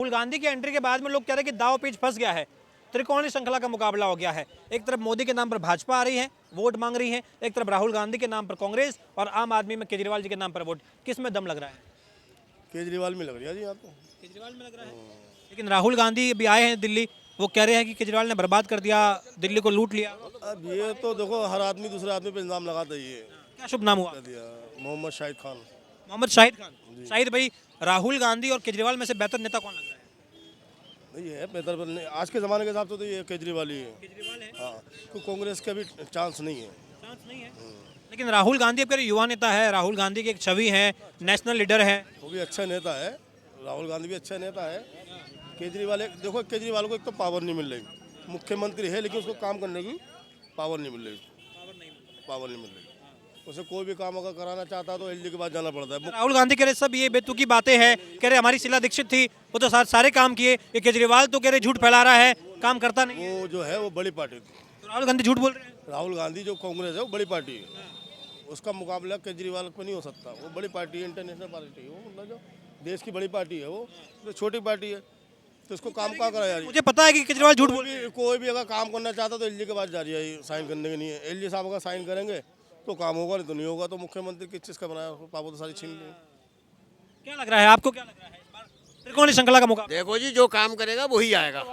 राहुल गांधी की एंट्री के बाद में लोग कह रहे हैं कि दाव पेच फंस गया है, त्रिकोणीय श्रृंखला का मुकाबला हो गया है। एक तरफ मोदी के नाम पर भाजपा आ रही है, वोट मांग रही है, एक तरफ राहुल गांधी के नाम पर कांग्रेस और आम आदमी में केजरीवाल जी के नाम पर वोट। किस में दम लग रहा है? केजरीवाल में लग रही है जी आपको। केजरीवाल में लग रहा है। लेकिन राहुल गांधी अभी आए हैं दिल्ली, वो कह रहे हैं कि केजरीवाल ने बर्बाद कर दिया, दिल्ली को लूट लिया। अब ये तो देखो हर आदमी दूसरे आदमी पे इल्जाम लगाता ही है। क्या शुभ नाम हुआ? दिया मोहम्मद शाहिद खान। मोहम्मद शाहिद खान। शाहिद भाई, राहुल गांधी और केजरीवाल में से बेहतर नेता कौन लग रहा है? नहीं है बेहतर आज के ज़माने के हिसाब से तो ये केजरीवाल ही है। केजरीवाल है। हाँ, तो कांग्रेस का भी चांस नहीं है। चांस नहीं है। लेकिन राहुल गांधी अब युवा नेता है, राहुल गांधी की एक छवि है, नेशनल लीडर है। वो भी अच्छा नेता है, राहुल गांधी भी अच्छा नेता है। केजरीवाल देखो केजरीवाल को एक तो पावर नहीं मिल रही, मुख्यमंत्री है लेकिन उसको काम करने की पावर नहीं मिल रही। पावर नहीं मिल रही। उसे कोई भी काम अगर कराना चाहता है तो एलडी के पास जाना पड़ता है। राहुल गांधी कह रहे सब ये बेतुकी बातें हैं, कह रहे हमारी शीला दीक्षित थी, वो तो सारे काम किए। ये केजरीवाल तो कह रहे झूठ फैला रहा है, काम करता नहीं है। वो जो है वो बड़ी पार्टी थी। तो राहुल गांधी झूठ बोल रहे हैं। राहुल गांधी जो कांग्रेस है वो बड़ी पार्टी है, उसका मुकाबला केजरीवाल को नहीं हो सकता। वो बड़ी पार्टी है, इंटरनेशनल पार्टी है, वो मतलब जो देश की बड़ी पार्टी है, वो तो छोटी पार्टी है, तो इसको काम कहाँ करा जा रही है। मुझे पता है कि केजरीवाल झूठ बोल रहे हैं। कोई भी अगर काम करना चाहता तो एलजी के पास जा रही है साइन करने के लिए। एलजी साहब अगर साइन करेंगे तो काम होगा, नहीं तो नहीं होगा। तो मुख्यमंत्री किस चीज़ का बनाया, पावर तो सारी छीन ली। क्या लग रहा है आपको, क्या लग रहा है इस बार त्रिकोणीय श्रृंखला का मुकाबला? देखो जी, जो काम करेगा वही आएगा,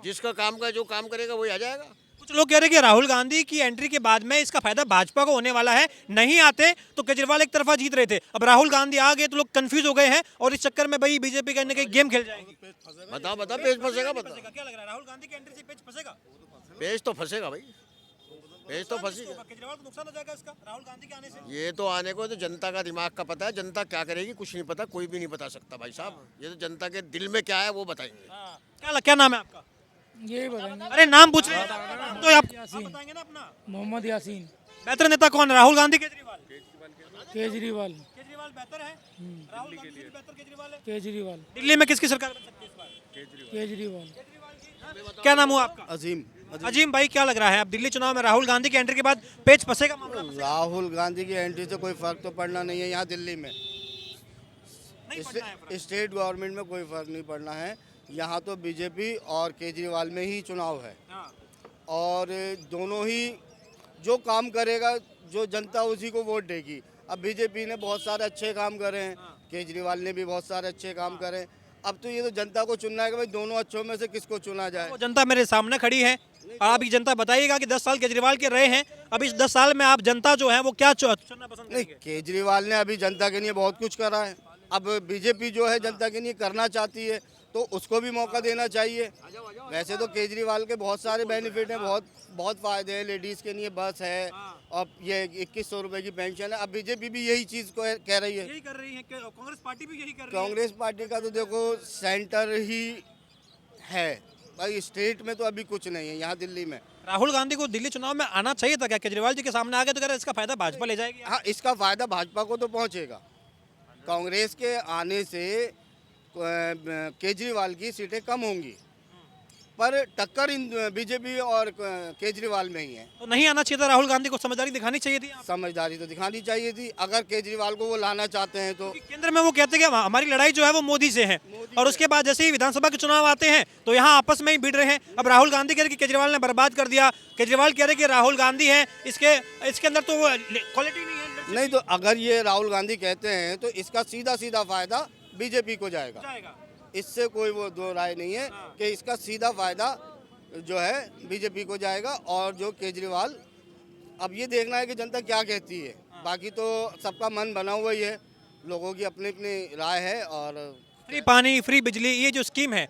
जिसका काम का जो काम करेगा वही आ जाएगा। कुछ लोग कह रहे हैं कि राहुल गांधी की एंट्री के बाद में इसका फायदा भाजपा को होने वाला है, नहीं आते तो केजरीवाल एक तरफा जीत रहे थे, अब राहुल गांधी आ गए तो लोग कंफ्यूज हो गए हैं और इस चक्कर में भाई बीजेपी कहने के गेम खेल जाएगी। बता बता पेज फंसेगा, बता क्या लग रहा है, राहुल गांधी की एंट्री से पेच फंसेगा? पेज तो फंसेगा भाई, पेज तो फंसेगा। केजरीवाल को नुकसान हो जाएगा इसका, राहुल गांधी के आने से। ये तो आने को तो जनता का दिमाग का पता है, जनता क्या करेगी कुछ नहीं पता, कोई भी नहीं बता सकता भाई साहब। ये तो जनता के दिल में क्या है वो बताएंगे। क्या नाम है आपका? यही बताएंगे। अरे नाम पूछ रहे हैं तो आप बताएंगे ना अपना। मोहम्मद यासीन। बेहतर नेता कौन है, राहुल गांधी केजरीवाल? केजरीवाल। केजरीवाल बेहतर है, राहुल गांधी से बेहतर केजरीवाल है। केजरीवाल। दिल्ली में किसकी सरकार बन सकती है इस बार? केजरीवाल। क्या नाम हुआ आपका? अजीम। अजीम भाई, क्या लग रहा है अब दिल्ली चुनाव में राहुल गांधी की एंट्री के बाद पेच फंसेगा मामला? राहुल गांधी की एंट्री से कोई फर्क तो पड़ना नहीं है यहाँ दिल्ली में। नहीं पड़ना है फर्क। स्टेट गवर्नमेंट में कोई फर्क नहीं पड़ना है। यहाँ तो बीजेपी और केजरीवाल में ही चुनाव है, हाँ। और दोनों ही जो काम करेगा, जो जनता उसी को वोट देगी। अब बीजेपी ने बहुत सारे अच्छे काम करे हैं, केजरीवाल ने भी बहुत सारे अच्छे काम करे हैं। अब तो ये तो जनता को चुनना है कि भाई दोनों अच्छों में से किसको चुना जाए। वो जनता मेरे सामने खड़ी है, आप ये जनता बताइएगा कि 10 साल केजरीवाल के रहे हैं, अब इस 10 साल में आप जनता जो है वो क्या चुनना पसंद नहीं, करेंगे? केजरीवाल ने अभी जनता के लिए बहुत कुछ करा है। अब बीजेपी जो है जनता के लिए करना चाहती है तो उसको भी मौका देना चाहिए। वैसे तो केजरीवाल के बहुत सारे बेनिफिट हैं, बहुत फायदे हैं। लेडीज़ के लिए बस है और ये 2100 रुपये की पेंशन है। अब बीजेपी भी यही चीज़ को कह रही है, यही कर रही है, कांग्रेस पार्टी भी यही कर रही है। कांग्रेस पार्टी का तो देखो सेंटर ही है भाई, स्टेट में तो अभी कुछ नहीं है यहाँ दिल्ली में। राहुल गांधी को दिल्ली चुनाव में आना चाहिए था क्या? केजरीवाल जी के सामने आ गए तो कह रहे इसका फायदा भाजपा ले जाएगी। हाँ, इसका फ़ायदा भाजपा को तो पहुँचेगा। कांग्रेस के आने से केजरीवाल की सीटें कम होंगी, पर टक्कर इन बीजेपी और केजरीवाल में ही है। तो नहीं आना चाहिए था, राहुल गांधी को समझदारी दिखानी चाहिए थी। समझदारी तो दिखानी चाहिए थी अगर केजरीवाल को वो लाना चाहते हैं तो। केंद्र में वो कहते हैं कि हमारी लड़ाई जो है वो मोदी से है, और उसके बाद जैसे ही विधानसभा के चुनाव आते हैं तो यहाँ आपस में ही भिड़ रहे हैं। अब राहुल गांधी कह रहे कि केजरीवाल ने बर्बाद कर दिया, केजरीवाल कह रहे कि राहुल गांधी है, इसके अंदर तो क्वालिटी नहीं है। नहीं, तो अगर ये राहुल गांधी कहते हैं तो इसका सीधा सीधा फायदा बीजेपी को जाएगा। इससे कोई वो दो राय नहीं है कि इसका सीधा फायदा जो है बीजेपी को जाएगा। और जो केजरीवाल, अब ये देखना है कि जनता क्या कहती है। बाकी तो सबका मन बना हुआ ही है, लोगों की अपनी अपनी राय है। और फ्री पानी, फ्री बिजली, ये जो स्कीम है,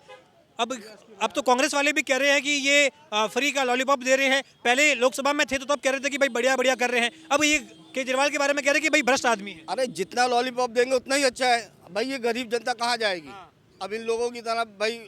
अब तो कांग्रेस वाले भी कह रहे हैं कि ये फ्री का लॉलीपॉप दे रहे हैं। पहले लोकसभा में थे तो तब कह रहे थे कि भाई बढ़िया बढ़िया कर रहे हैं, अब ये केजरीवाल के बारे में कह रहे हैं कि भाई भ्रष्ट आदमी है। अरे जितना लॉलीपॉप देंगे उतना ही अच्छा है भाई। ये गरीब जनता कहाँ जाएगी? अब इन लोगों की तरह भाई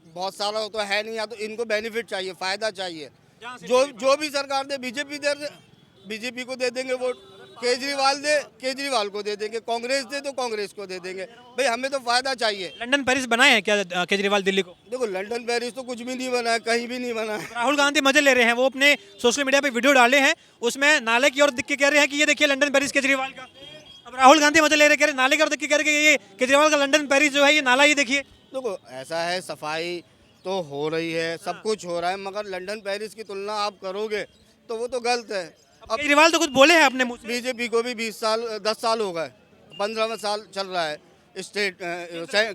बहुत सारा तो है नहीं, या तो इनको बेनिफिट चाहिए, फायदा चाहिए। जो भी सरकार दे, बीजेपी को दे देंगे वोट, केजरीवाल दे केजरीवाल को दे देंगे, कांग्रेस दे तो कांग्रेस को दे देंगे। भाई हमें तो फायदा चाहिए। लंदन पेरिस बनाए हैं क्या केजरीवाल दिल्ली को? देखो लंदन पेरिस तो कुछ भी नहीं बना है, कहीं भी नहीं बना है। राहुल गांधी मजे ले रहे हैं, वो अपने सोशल मीडिया पे वीडियो डाले हैं, उसमें नाले की ओर दिख के कह रहे हैं कि ये देखिए लंदन पेरिस केजरीवाल का। अब राहुल गांधी मजे ले रहे, कह रहे नाले की ओर दिख के कह रहे कि ये केजरीवाल का लंदन पेरिस जो है ये नाला, ये देखिए। देखो ऐसा है, सफाई तो हो रही है, सब कुछ हो रहा है, मगर लंदन पेरिस की तुलना आप करोगे तो वो तो गलत है। अब केजरीवाल तो कुछ बोले हैं अपने मुंह से। बीजेपी को भी 20 साल 10 साल हो गए, 15वां साल चल रहा है स्टेट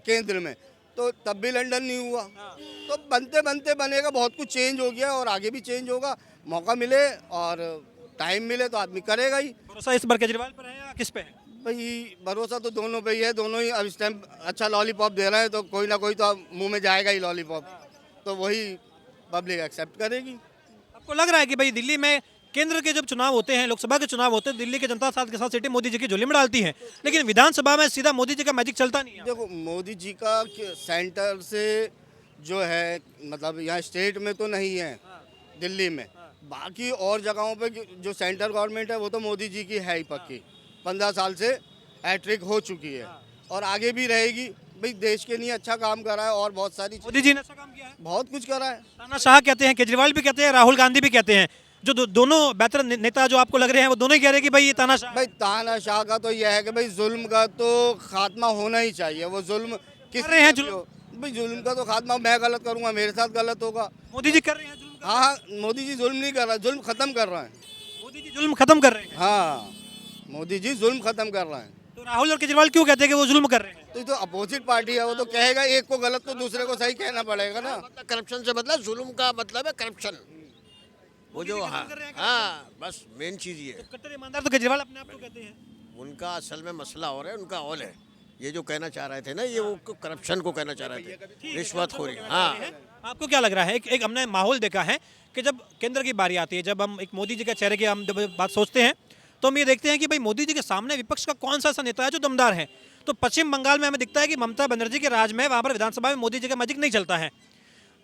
केंद्र में, तो तब भी लंदन नहीं हुआ। तो बनते बनते बनेगा, बहुत कुछ चेंज हो गया और आगे भी चेंज होगा। मौका मिले और टाइम मिले तो आदमी करेगा ही। भरोसा इस बार केजरीवाल पर है या किस पे है? भाई भरोसा तो दोनों पे ही है, दोनों ही अब इस टाइम अच्छा लॉलीपॉप दे रहे हैं, तो कोई ना कोई तो मुंह में जाएगा ही लॉलीपॉप, तो वही पब्लिक एक्सेप्ट करेगी। आपको लग रहा है कि भाई दिल्ली में केंद्र के जब चुनाव होते हैं, लोकसभा के चुनाव होते हैं, दिल्ली की जनता साथ के साथ सीटें मोदी जी की झोली में डालती है, लेकिन विधानसभा में सीधा मोदी जी का मैजिक चलता नहीं है? देखो मोदी जी का सेंटर से जो है, मतलब यहाँ स्टेट में तो नहीं है, दिल्ली में, बाकी और जगहों पे जो सेंट्रल गवर्नमेंट है वो तो मोदी जी की है ही पक्की। 15 साल से हैट्रिक हो चुकी है और आगे भी रहेगी। भाई देश के लिए अच्छा काम करा है और बहुत सारी मोदी जी ने अच्छा काम किया है। बहुत कुछ करा है। तानाशाह कहते हैं, केजरीवाल भी कहते हैं, राहुल गांधी भी कहते हैं। जो दोनों बेहतर नेता जो आपको लग रहे हैं वो दोनों ही कह रहे हैं कि भाई ये तानाशाह है। भाई तानाशाह का तो यह है कि भाई जुल्म का तो खात्मा होना ही चाहिए। वो जुल्म किस कर रहे हैं जुल्म? भाई जुल्म का तो खात्मा मैं गलत करूंगा, मेरे साथ गलत होगा। मोदी जी कर रहे हैं जुल्म? हाँ हाँ, मोदी जी जुल्म नहीं कर रहा, जुल्म खत्म कर रहा है। मोदी जी जुल्म खत्म कर रहे हैं। हाँ, मोदी जी जुल्म खत्म कर रहे हैं। तो राहुल और केजरीवाल क्यों कहते हैं कि वो जुल्म कर रहे हैं? तो ये तो अपोजिट पार्टी है, वो तो कहेगा एक को गलत तो दूसरे को सही कहना पड़ेगा ना। मतलब करप्शन से मतलब जुल्म का मतलब है करप्शन। वो जो हाँ बस मेन चीज़ ये है। कट्टर ईमानदार तो केजरीवाल अपने आप को कहते हैं। उनका असल में मसला और है, उनका ऑल है। ये जो कहना चाह रहे थे ना, ये वो करप्शन को कहना चाह रहे थे, रिश्वतखोरी। हाँ, आपको क्या लग रहा है? एक हमने माहौल देखा है कि जब केंद्र की बारी आती है, जब हम एक मोदी जी के चेहरे की हम जब बात सोचते हैं तो हम ये देखते हैं कि भाई मोदी जी के सामने विपक्ष का कौन सा ऐसा नेता है जो दमदार है। तो पश्चिम बंगाल में हमें दिखता है कि ममता बनर्जी के राज में वहाँ पर विधानसभा में मोदी जी का मैजिक नहीं चलता है।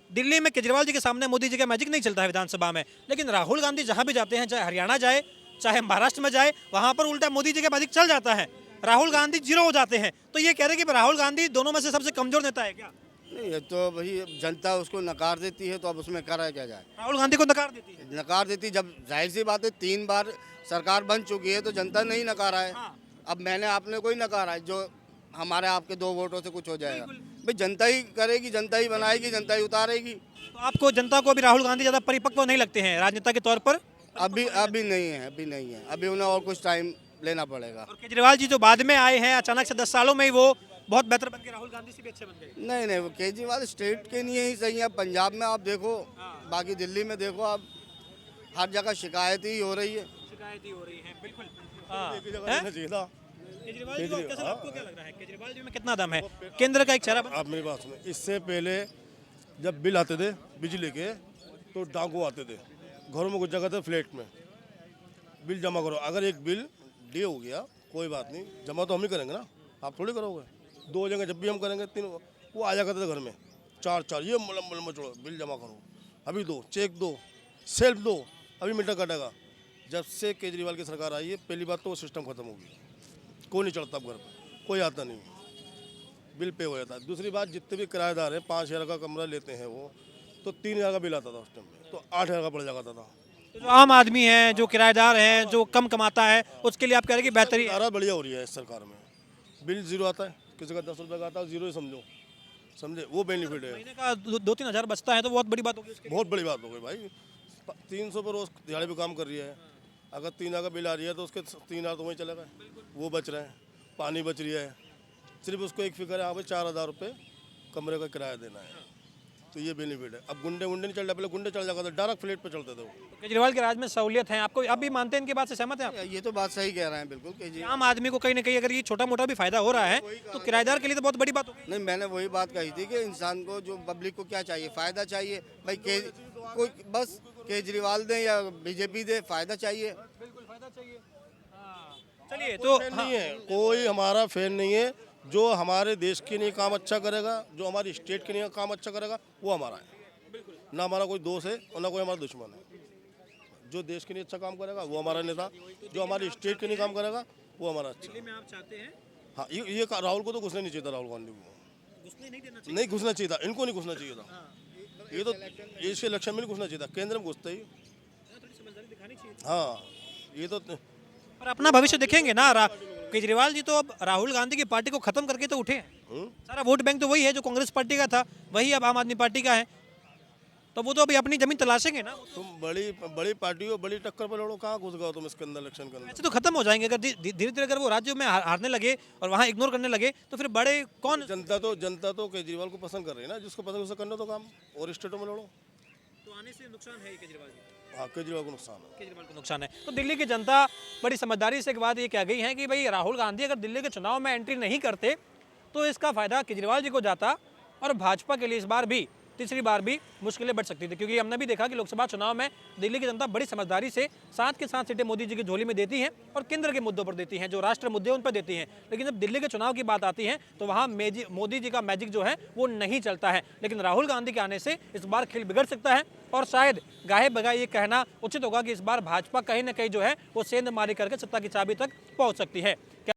दिल्ली में केजरीवाल जी के सामने मोदी जी का मैजिक नहीं चलता है विधानसभा में। लेकिन राहुल गांधी जहाँ भी जाते हैं, चाहे हरियाणा जाए चाहे महाराष्ट्र में जाए, वहाँ पर उल्टा मोदी जी का मैजिक चल जाता है। राहुल गांधी जीरो हो जाते हैं। तो ये कह रहे हैं कि राहुल गांधी दोनों में से सबसे कमजोर नेता है क्या? नहीं, ये तो भाई जनता उसको नकार देती है, तो अब उसमें करा क्या जाए। राहुल गांधी को नकार देती है। नकार देती, जब जाहिर सी बात है 3 बार सरकार बन चुकी है तो जनता नहीं नकारा है। अब मैंने आपने कोई नकारा है जो हमारे आपके 2 वोटों से कुछ हो जाएगा। भाई जनता ही करेगी, जनता ही बनाएगी, जनता ही उतारेगी। तो आपको जनता को अभी राहुल गांधी ज़्यादा परिपक्व नहीं लगते हैं राजनेता के तौर पर? अभी नहीं है, अभी नहीं है, अभी उन्हें और कुछ टाइम लेना पड़ेगा। और केजरीवाल जी जो बाद में आए हैं, अचानक से 10 सालों में ही वो बहुत बेहतर बन के राहुल गांधी से भी अच्छे बन गए। नहीं नहीं, वो केजरीवाल स्टेट के लिए ही सही है। पंजाब में आप देखो, बाकी दिल्ली में देखो, आप हर जगह शिकायत ही हो रही है। शिकायत ही हो रही है, बिल्कुल। एक ही जगह रहना चाहिए था। केजरीवाल जी को कैसा, आपको क्या लग रहा है केजरीवाल जी में कितना दम है? केंद्र का एक चेहरा आप मेरी बात सुनो, इससे पहले जब बिल आते थे बिजली के तो डाकू आते थे घरों में, कुछ जगह थे फ्लैट में बिल जमा करो। अगर एक बिल डे हो गया कोई बात नहीं, जमा तो हम ही करेंगे ना, आप थोड़ी करोगे। 2 जगह जब भी हम करेंगे 3 वो आ जाते थे घर में, 4 ये मलम मचोड़ो बिल जमा करो, अभी दो, चेक दो, सेल्फ दो, अभी मीटर कटेगा। जब से केजरीवाल की सरकार आई है, पहली बात तो वो सिस्टम खत्म हो गया, कोई नहीं चढ़ता अब घर पर, कोई आता नहीं, बिल पे हो जाता है। दूसरी बात, जितने भी किराएदार हैं 5,000 का कमरा लेते हैं वो, तो 3,000 का बिल आता था उस टाइम में, तो 8,000 का पड़ जाता था। तो जो आम आदमी है, जो किराएदार है, जो कम कमाता है, उसके लिए आप कह रहे हैं कि बेहतरी है। सारा बढ़िया हो रही है इस सरकार में। बिल जीरो आता है, किसी का 10 रुपये का आता है, जीरो ही समझो, समझे, वो बेनिफिट है। महीने का 2-3 हज़ार बचता है तो बहुत बड़ी बात होगी उसके लिए। बहुत बड़ी बात हो गई भाई। 300 पर रोज दिहाड़ी पे काम कर रही है, अगर 3,000 का बिल आ रही है तो उसके 3,000 तो वहीं चले गए, वो बच रहे हैं, पानी बच रही है। सिर्फ उसको एक फिक्र है, हाँ भाई 4,000 रुपये कमरे का किराया देना है, तो ये बेनिफिट है। अब गुंडे नहीं चल रहे, पहले गुंडे चल जाता था, डायरेक्ट फ्लैट पे चलते थे वो। केजरीवाल के राज में सहूलियत है, आपको आप भी मानते हैं इनकी बात से सहमत हैं आप? ये तो बात सही कह रहे हैं बिल्कुल केजरीवाल। आम आदमी को कहीं ना कहीं अगर ये छोटा मोटा भी फायदा हो रहा है तो किराएदार के लिए तो बहुत बड़ी बात होगी। नहीं, मैंने वही बात कही थी कि इंसान को, जो पब्लिक को क्या चाहिए, फ़ायदा चाहिए भाई। कोई बस केजरीवाल दे या बीजेपी दे, फ़ायदा चाहिए। बिल्कुल फायदा चाहिए। चलिए, तो फैन नहीं है, कोई हमारा फैन नहीं है। जो हमारे देश के लिए काम अच्छा करेगा, जो हमारी स्टेट के लिए काम अच्छा करेगा, वो हमारा है। ना हमारा कोई दोस्त है और ना कोई हमारा दुश्मन है। जो देश के लिए अच्छा काम करेगा वो हमारा नेता, जो हमारी स्टेट के लिए काम करेगा वो हमारा अच्छा। में आप चाहते हैं हाँ, ये राहुल को तो घुसना नहीं चाहिए था, राहुल गांधी को घुसने नहीं देना नहीं घुसना चाहिए था, इनको नहीं घुसना चाहिए था। ये तो इसके इलेक्शन में नहीं घुसना चाहिए था, केंद्र में घुसता ही। थोड़ी समझदारी दिखानी चाहिए। हाँ, ये तो पर अपना भविष्य देखेंगे ना। केजरीवाल जी तो अब राहुल गांधी की पार्टी को खत्म करके तो उठे हैं। सारा वोट बैंक तो वही है जो कांग्रेस पार्टी का था, वही अब आम आदमी पार्टी का है, तो वो तो अभी अपनी जमीन तलाशेंगे ना। तुम बड़ी बड़ी पार्टी हो, बड़ी टक्कर पर लड़ो, कहाँ घुस गए तुम इसके अंदर इलेक्शन के अंदर। ऐसे तो खत्म हो जाएंगे अगर धीरे धीरे अगर वो राज्यों में हारने लगे और वहाँ इग्नोर करने लगे तो फिर बड़े कौन। जनता तो केजरीवाल को पसंद कर रही है ना, जिसको पसंद उसे करने तो काम, और स्टेटों में लड़ो। तो आने से नुकसान है केजरीवाल जी, हाँ केजरीवाल को नुकसान है। केजरीवाल को नुकसान है। तो दिल्ली की जनता बड़ी समझदारी से एक बात ये कह गई है कि भाई राहुल गांधी अगर दिल्ली के चुनाव में एंट्री नहीं करते तो इसका फायदा केजरीवाल जी को जाता और भाजपा के लिए इस बार भी तीसरी बार भी मुश्किलें बढ़ सकती थी, क्योंकि हमने भी देखा कि लोकसभा चुनाव में दिल्ली की जनता बड़ी समझदारी से 7 के 7 सीटें मोदी जी की झोली में देती हैं और केंद्र के मुद्दों पर देती हैं, जो राष्ट्र मुद्दे उन पर देती हैं। लेकिन जब दिल्ली के चुनाव की बात आती है तो वहाँ मोदी जी का मैजिक जो है वो नहीं चलता है। लेकिन राहुल गांधी के आने से इस बार खेल बिगड़ सकता है और शायद गाहे बगाए ये कहना उचित होगा कि इस बार भाजपा कहीं ना कहीं जो है वो सेंध मारी करके सत्ता की चाबी तक पहुँच सकती है।